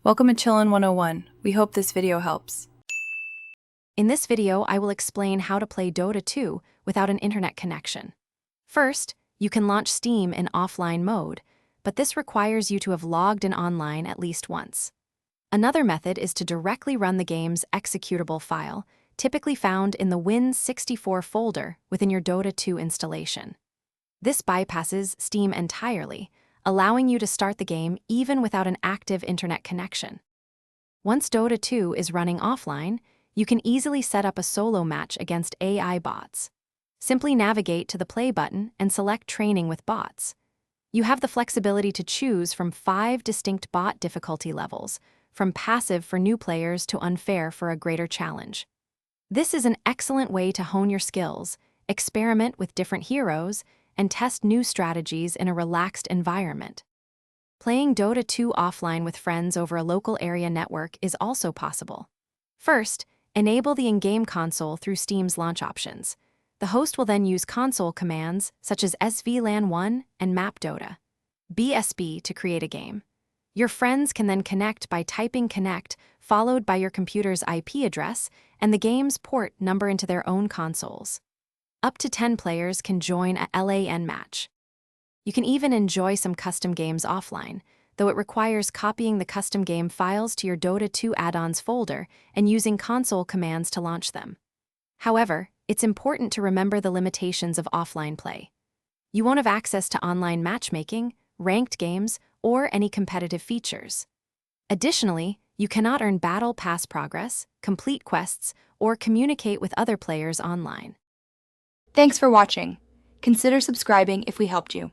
Welcome to Chillin' 101. We hope this video helps. In this video, I will explain how to play Dota 2 without an internet connection. First, you can launch Steam in offline mode, but this requires you to have logged in online at least once. Another method is to directly run the game's executable file, typically found in the Win64 folder within your Dota 2 installation. This bypasses Steam entirely, allowing you to start the game even without an active internet connection. Once Dota 2 is running offline, you can easily set up a solo match against AI bots. Simply navigate to the play button and select Training with Bots. You have the flexibility to choose from 5 distinct bot difficulty levels, from passive for new players to unfair for a greater challenge. This is an excellent way to hone your skills, experiment with different heroes, and test new strategies in a relaxed environment. Playing Dota 2 offline with friends over a local area network is also possible. First, enable the in-game console through Steam's launch options. The host will then use console commands such as svlan1 and mapdota, BSB to create a game. Your friends can then connect by typing connect, followed by your computer's IP address and the game's port number into their own consoles. Up to 10 players can join a LAN match. You can even enjoy some custom games offline, though it requires copying the custom game files to your Dota 2 add-ons folder and using console commands to launch them. However, it's important to remember the limitations of offline play. You won't have access to online matchmaking, ranked games, or any competitive features. Additionally, you cannot earn battle pass progress, complete quests, or communicate with other players online. Thanks for watching. Consider subscribing if we helped you.